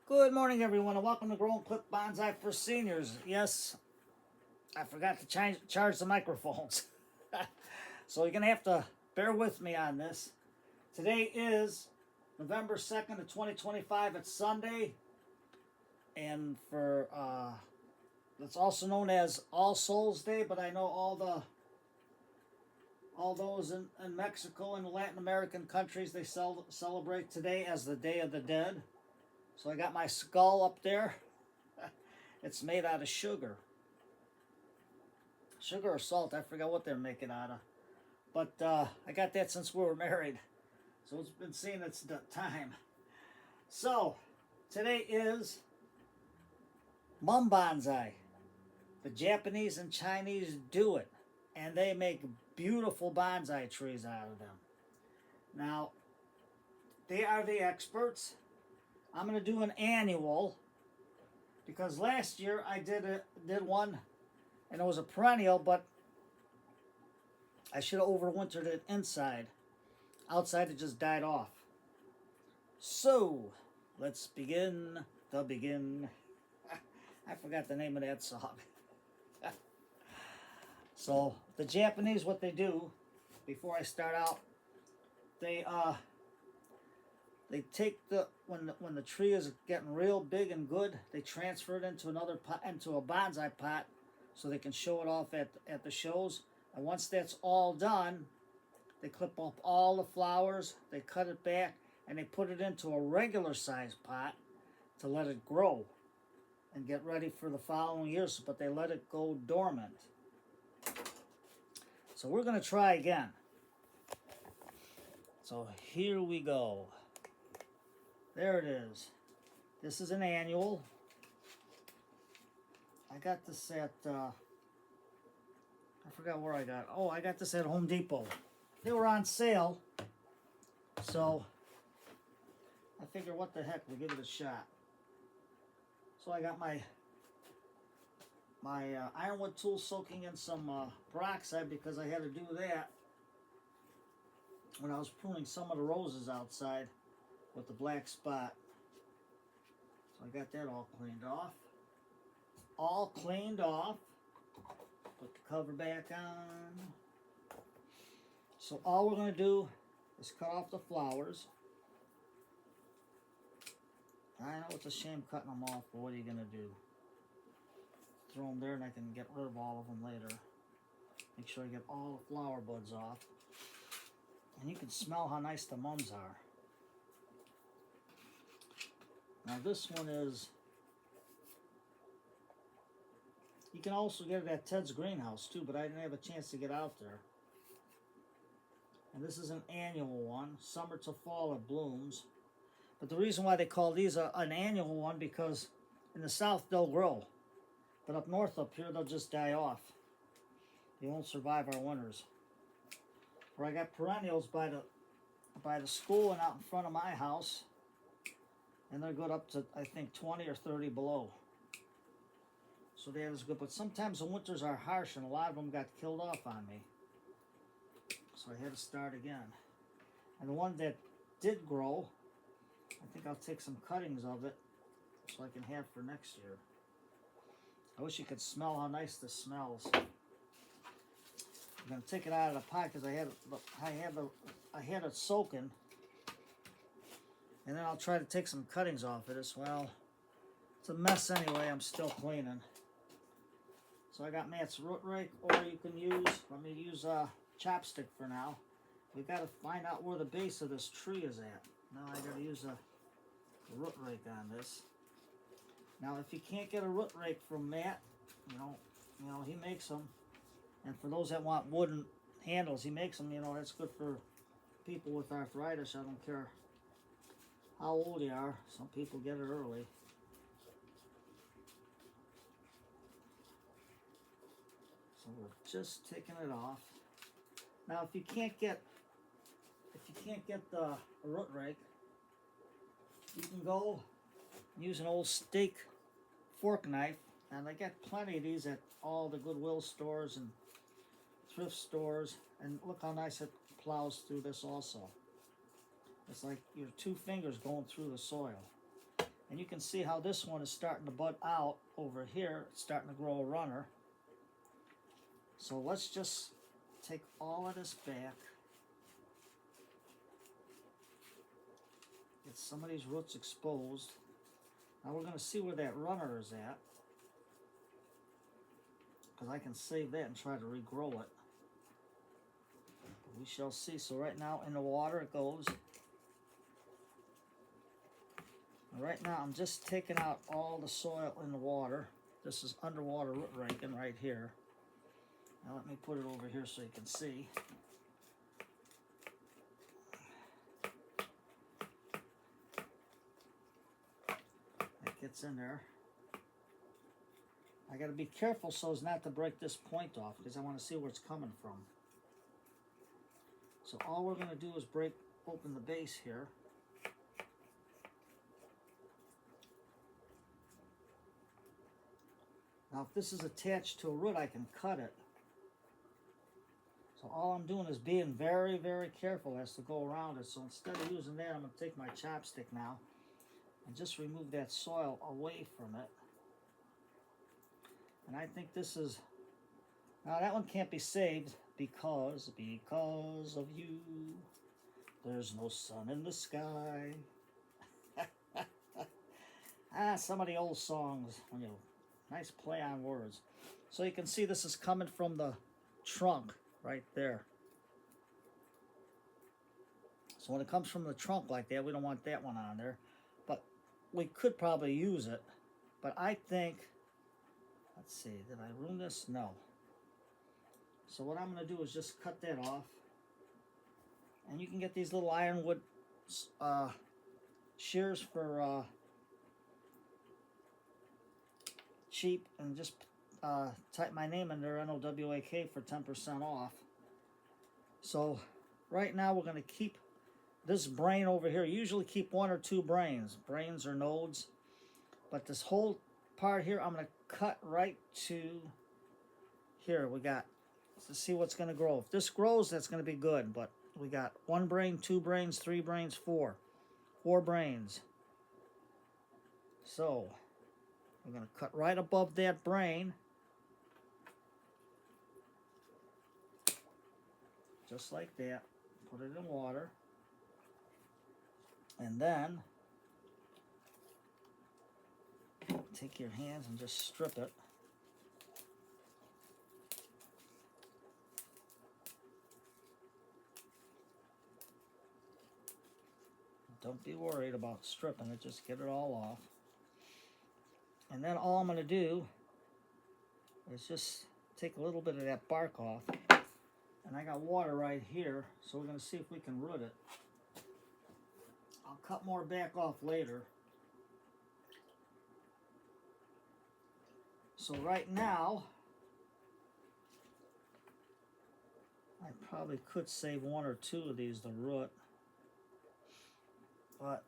Good morning, everyone, and welcome to Grow and Clip Bonsai for Seniors. Yes, I forgot to charge the microphones. So you're going to have to bear with me on this. Today is November 2nd of 2025. It's Sunday. And for, it's also known as All Souls Day, but I know all those in Mexico and Latin American countries, they celebrate today as the Day of the Dead. So I got my skull up there. It's made out of sugar. Sugar or salt, I forgot what they're making out of. But I got that since we were married. So it's been seen it's the time. So, today is Mum Bonsai. The Japanese and Chinese do it. And they make beautiful bonsai trees out of them. Now, they are the experts. I'm going to do an annual because last year I did one and it was a perennial, but I should have overwintered it inside. Outside it just died off. So let's begin the begin. I forgot the name of that song. So the Japanese, what they do before I start out, they take when the tree is getting real big and good, they transfer it into another pot, into a bonsai pot, so they can show it off at the shows. And once that's all done, they clip off all the flowers, they cut it back, and they put it into a regular size pot to let it grow and get ready for the following years. But they let it go dormant. So we're going to try again. So here we go. There it is. This is an annual. I got this at, I forgot where I got it. Oh, I got this at Home Depot. They were on sale. So, I figure what the heck, we'll give it a shot. So I got my ironwood tool soaking in some peroxide because I had to do that when I was pruning some of the roses outside with the black spot. So I got that all cleaned off. All cleaned off. Put the cover back on. So all we're going to do is cut off the flowers. I know it's a shame cutting them off, but what are you going to do? Throw them there and I can get rid of all of them later. Make sure I get all the flower buds off. And you can smell how nice the mums are. Now this one is, you can also get it at Ted's greenhouse too, but I didn't have a chance to get out there. And this is an annual one, summer to fall it blooms. But the reason why they call these an annual one, because in the south they'll grow. But up north up here they'll just die off. They won't survive our winters. Or I got perennials by the school and out in front of my house. And they're good up to, I think, 20 or 30 below. So that is good. But sometimes the winters are harsh and a lot of them got killed off on me. So I had to start again. And the one that did grow, I think I'll take some cuttings of it so I can have for next year. I wish you could smell how nice this smells. I'm going to take it out of the pot because I had it soaking. And then I'll try to take some cuttings off it as well. It's a mess anyway, I'm still cleaning. So I got Matt's root rake, or you can use, let me use a chopstick for now. We got to find out where the base of this tree is at. Now I got to use a root rake on this. Now if you can't get a root rake from Matt, you know he makes them. And for those that want wooden handles, he makes them. You know, that's good for people with arthritis. I don't care how old you are. Some people get it early. So we're just taking it off. Now, if you can't get the root rake, you can go use an old steak fork knife, and I got plenty of these at all the Goodwill stores and thrift stores. And look how nice it plows through this also. It's like your two fingers going through the soil. And you can see how this one is starting to bud out over here. It's starting to grow a runner. So let's just take all of this back. Get some of these roots exposed. Now we're going to see where that runner is at, because I can save that and try to regrow it. But we shall see. So right now in the water it goes. And right now I'm just taking out all the soil in the water. This is underwater root raking right here. Now let me put it over here so you can see. It gets in there. I got to be careful so as not to break this point off, because I want to see where it's coming from. So all we're going to do is open the base here. Now if this is attached to a root, I can cut it. So all I'm doing is being very, very careful as to go around it. So instead of using that, I'm going to take my chopstick now and just remove that soil away from it. And I think this is, now that one can't be saved because of you, there's no sun in the sky. Some of the old songs, nice play on words. So you can see this is coming from the trunk right there. So when it comes from the trunk like that, we don't want that one on there. But we could probably use it. But I think, let's see, did I ruin this? No. So what I'm going to do is just cut that off. And you can get these little ironwood shears for cheap, and just type my name in there, NOWAK, for 10% off. So right now we're going to keep this brain over here. Usually keep 1 or 2 brains or nodes. But this whole part here, I'm going to cut right to here. We got to see what's going to grow. If this grows, that's going to be good. But we got 1 brain, 2 brains, 3 brains, 4 brains. So we're going to cut right above that brain, just like that. Put it in water, and then take your hands and just strip it. Don't be worried about stripping it, just get it all off. And then all I'm going to do is just take a little bit of that bark off. And I got water right here, so we're going to see if we can root it. I'll cut more back off later. So right now, I probably could save 1 or 2 of these to root. But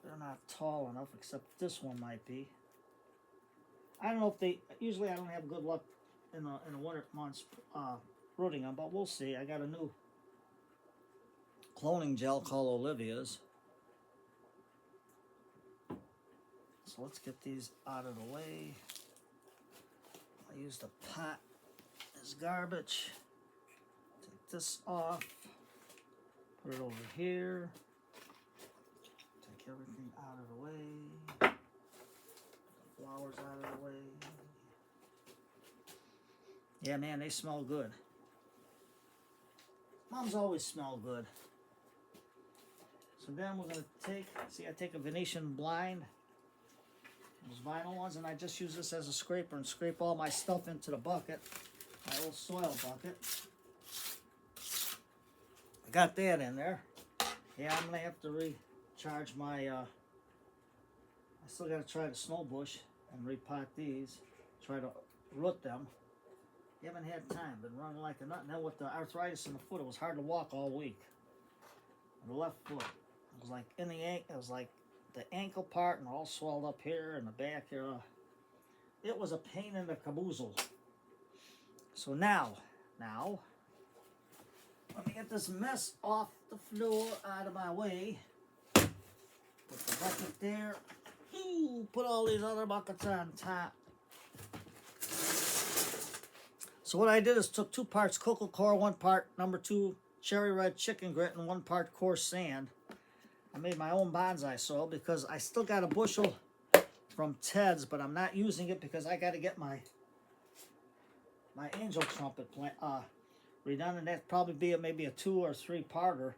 they're not tall enough, except this one might be. I don't know if they, usually I don't have good luck in the winter months rooting them, but we'll see. I got a new cloning gel called Olivia's. So let's get these out of the way. I used the pot as garbage. Take this off. Put it over here. Take everything out of the way. Flowers out of the way. Yeah, man, they smell good. Mums always smell good. So then we're going to take, see, I take a Venetian blind, those vinyl ones, and I just use this as a scraper and scrape all my stuff into the bucket, my old soil bucket. I got that in there. Yeah, I'm going to have to recharge my, I still got to try the snow bush and repot these, try to root them. You haven't had time, been running like a nut. Now with the arthritis in the foot, it was hard to walk all week. The left foot, it was like in the it was like the ankle part and all swelled up here and the back here. It was a pain in the caboozle. So now, let me get this mess off the floor out of my way. Put the bucket there. put all these other buckets on top. So what I did is took 2 parts cocoa coir, 1 part number 2 cherry red chicken grit, and 1 part coarse sand. I made my own bonsai soil because I still got a bushel from Ted's, but I'm not using it because I got to get my angel trumpet plant redone, and that'd probably be maybe a 2 or 3 parter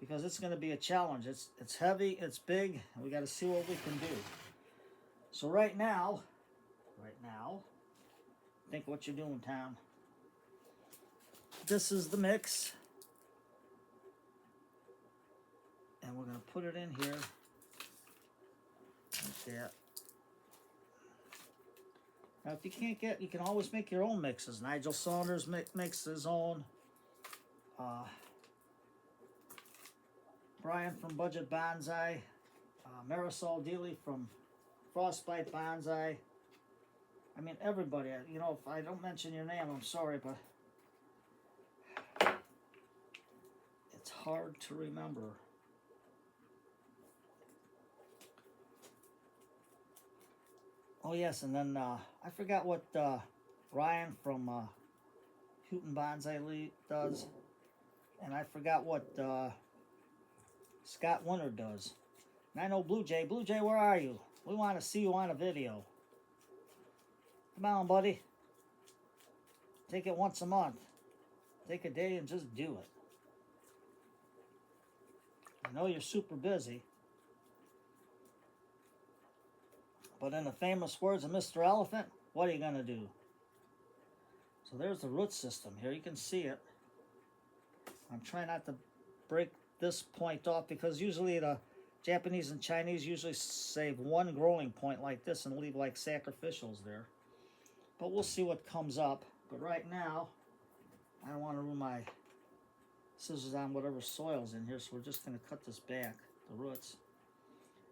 because it's going to be a challenge. It's heavy, it's big, and we got to see what we can do. So right now, think what you're doing, Tom. This is the mix, and we're going to put it in here like that. Now, if you can't get, you can always make your own mixes. Nigel Saunders makes his own. Brian from Budget Bonsai. Marisol Dealey from Frostbite Bonsai. I mean, everybody. You know, if I don't mention your name, I'm sorry, but it's hard to remember. Oh yes, and then I forgot what Ryan from Houghton Bonsai does, and I forgot what Scott Winter does. And I know Blue Jay. Blue Jay, where are you? We want to see you on a video. Come on, buddy. Take it once a month. Take a day and just do it. I know you're super busy. But in the famous words of Mr. Elephant, what are you going to do? So there's the root system here. You can see it. I'm trying not to break this point off because usually the Japanese and Chinese usually save 1 growing point like this and leave like sacrificials there. But we'll see what comes up. But right now, I don't want to ruin my scissors on whatever soil's in here, so we're just going to cut this back, the roots.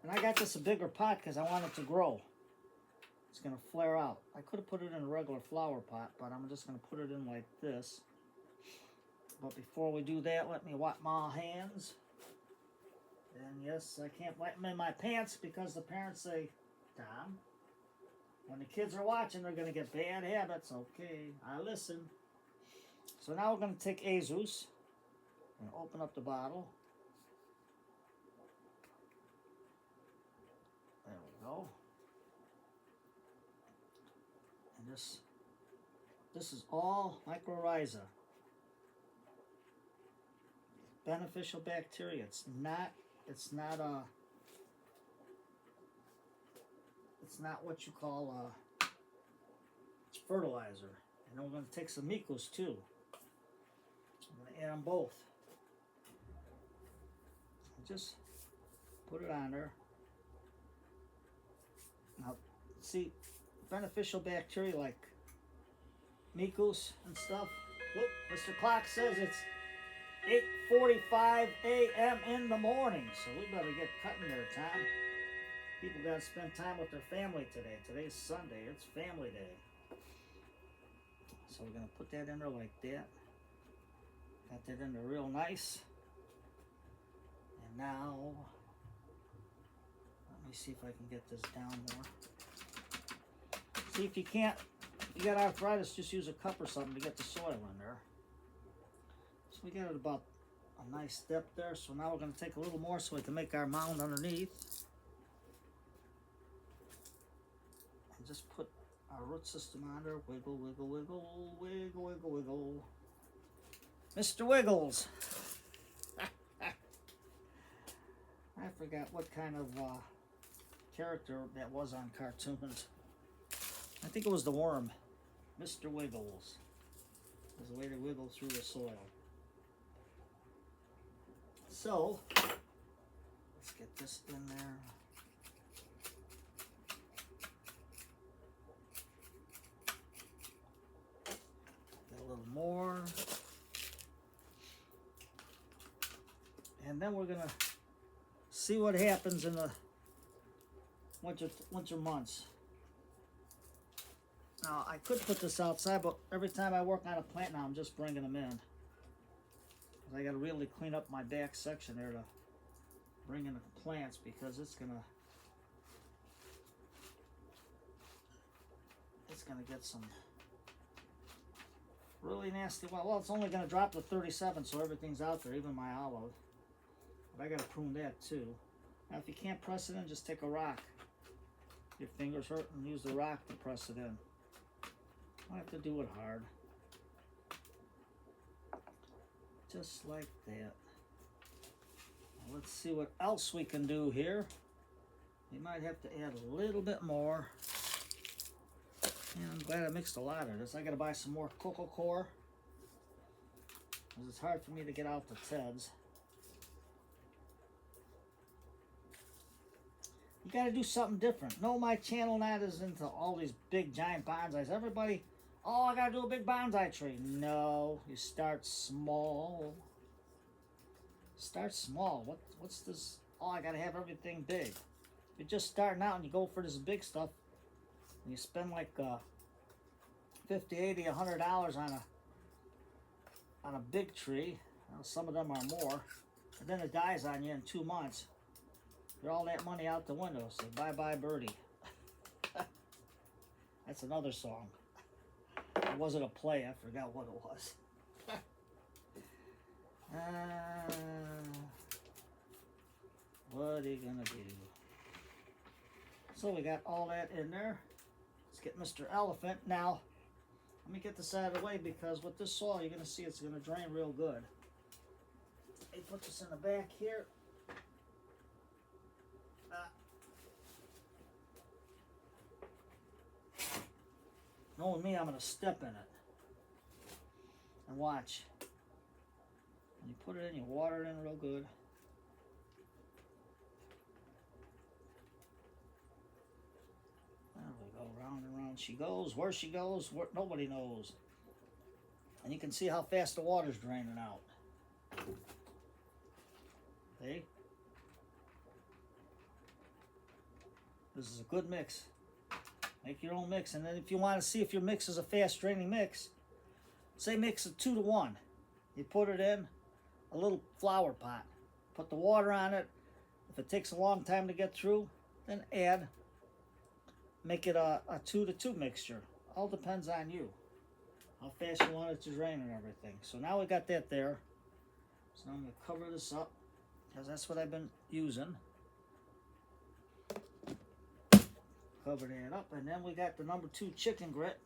And I got this a bigger pot because I want it to grow. It's going to flare out. I could have put it in a regular flower pot, but I'm just going to put it in like this. But before we do that, let me wipe my hands. And yes, I can't wipe them in my pants because the parents say, Tom, when the kids are watching, they're going to get bad habits. Okay, I listen. So now we're going to take Azus and open up the bottle. There we go. And this is all mycorrhiza. Beneficial bacteria. It's not what you call fertilizer. And then we're going to take some micos too. I'm going to add them both. Just put it on there. Now, see, beneficial bacteria like micos and stuff. Look, Mr. Clock says it's 8:45 a.m. in the morning, so we better get cutting there, Tom. People got to spend time with their family today. Today's Sunday. It's family day. So we're going to put that in there like that. Got that in there real nice. And now, let me see if I can get this down more. See, if you can't, if you got arthritis, just use a cup or something to get the soil in there. So we got it about a nice depth there. So now we're going to take a little more so we can make our mound underneath. And just put our root system on there. Wiggle, wiggle, wiggle, wiggle, wiggle, wiggle. Mr. Wiggles. I forgot what kind of character that was on cartoons. I think it was the worm. Mr. Wiggles. There's a way to wiggle through the soil. So, let's get this in there. Get a little more. And then we're going to see what happens in the winter months. Now, I could put this outside, but every time I work on a plant now, I'm just bringing them in. I got to really clean up my back section there to bring in the plants because it's going to gonna get some really nasty. Well, it's only gonna drop to 37, so everything's out there, even my olive. But I gotta prune that too. Now, if you can't press it in, just take a rock. Your fingers hurt, and use the rock to press it in. I have to do it hard. Just like that. Now let's see what else we can do here. You might have to add a little bit more. And I'm glad I mixed a lot of this. I gotta buy some more cocoa core, because it's hard for me to get out the TEDs. You gotta do something different. No, my channel not is into all these big giant bonsais. Everybody, oh, I gotta do a big bonsai tree. No, you start small. Start small. What's this? Oh, I gotta have everything big. If you're just starting out and you go for this big stuff, and you spend like $50, $80, $100 on a big tree, well, some of them are more, and then it dies on you in 2 months. You're all that money out the window. So bye bye birdie. That's another song. It wasn't a play. I forgot what it was. What are you gonna do? So we got all that in there. Let's get Mr. Elephant. Now, let me get this out of the way, because with this soil, you're gonna see it's gonna drain real good. Let me put this in the back here. Knowing me, I'm gonna step in it. And watch. When you put it in, you water it in real good. There we go, round and round she goes. Where she goes, nobody knows. And you can see how fast the water's draining out. See? This is a good mix. Make your own mix. And then if you want to see if your mix is a fast draining mix, say mix it 2 to 1. You put it in a little flower pot. Put the water on it. If it takes a long time to get through, then add. Make it a 2 to 2 mixture. All depends on you. How fast you want it to drain and everything. So now we got that there. So now I'm going to cover this up, because that's what I've been using. Cover that up, and then we got the number 2 chicken grit.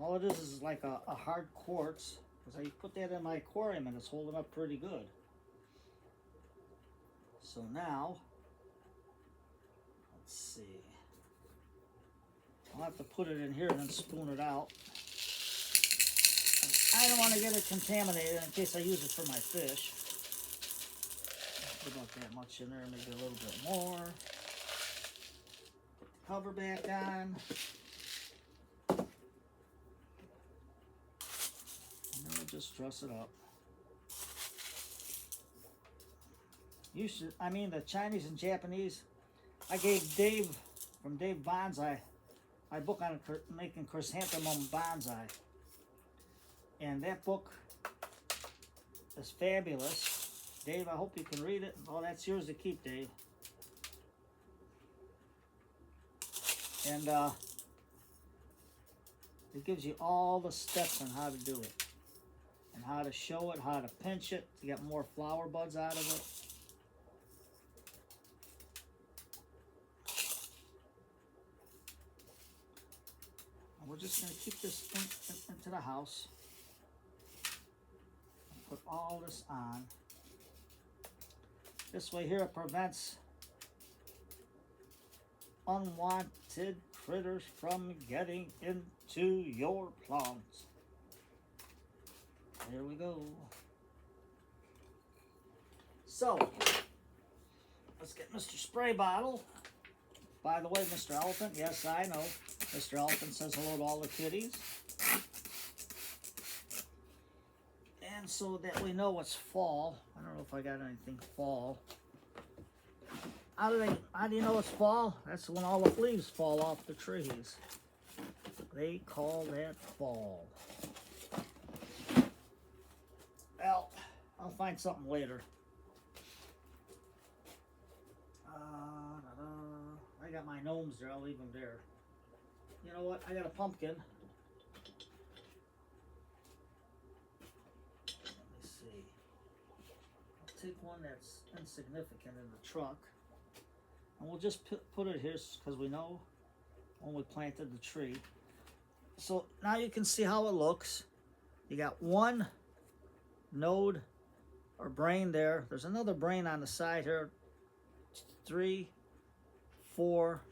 All it is like a hard quartz, because I put that in my aquarium and it's holding up pretty good. So now, let's see. I'll have to put it in here and then spoon it out. I don't want to get it contaminated in case I use it for my fish. Put about that much in there, maybe a little bit more. Cover back on. And then we'll just dress it up. You should, I mean, the Chinese and Japanese, I gave Dave, from Dave Bonsai, my book on making chrysanthemum bonsai. And that book is fabulous. Dave, I hope you can read it. Oh, that's yours to keep, Dave. And it gives you all the steps on how to do it. And how to show it, how to pinch it to get more flower buds out of it. And we're just going to keep this into the house. Put all this on. This way here it prevents unwanted critters from getting into your plants. There we go. So, let's get Mr. Spray Bottle. By the way, Mr. Elephant, yes, I know. Mr. Elephant says hello to all the kitties. And so that we know it's fall. I don't know if I got anything fall. How do you know it's fall? That's when all the leaves fall off the trees. They call that fall. Well, I'll find something later. I got my gnomes there. I'll leave them there. you know what? I got a pumpkin. Let me see. I'll take one that's insignificant in the truck. And we'll just put it here because we know when we planted the tree. So now you can see how it looks. You got one node or brain there. There's another brain on the side here. 3, 4,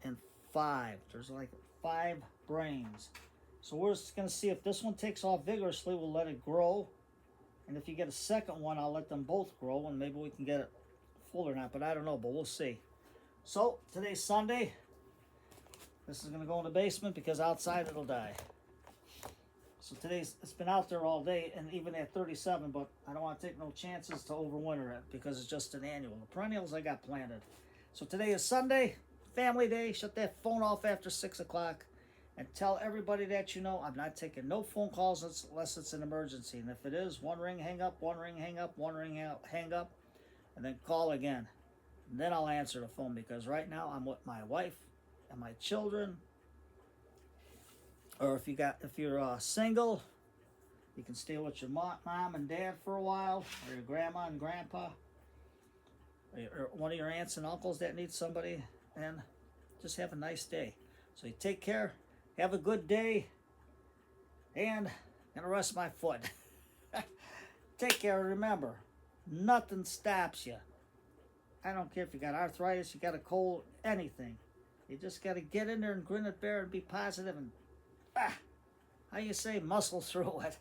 and 5. There's like 5 brains. So we're just going to see if this one takes off vigorously. We'll let it grow. And if you get a second one, I'll let them both grow. And maybe we can get it full or not. But I don't know. But we'll see. So today's Sunday. This is going to go in the basement because outside it'll die. So it's been out there all day, and even at 37, but I don't want to take no chances to overwinter it because it's just an annual. The perennials I got planted. So today is Sunday, family day. Shut that phone off after 6 o'clock and tell everybody that you know I'm not taking no phone calls unless it's an emergency. And if it is, one ring, hang up, one ring, hang up, one ring, hang up, and then call again. And then I'll answer the phone because right now I'm with my wife and my children. Or if you're single, you can stay with your mom and dad for a while, or your grandma and grandpa, or one of your aunts and uncles that need somebody, and just have a nice day. So you take care, have a good day, and I'm gonna rest my foot. Take care. Remember, nothing stops you. I don't care if you got arthritis, you got a cold, anything. You just got to get in there and grin at bear and be positive and, how you say, muscle through it.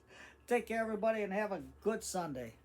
Take care, everybody, and have a good Sunday.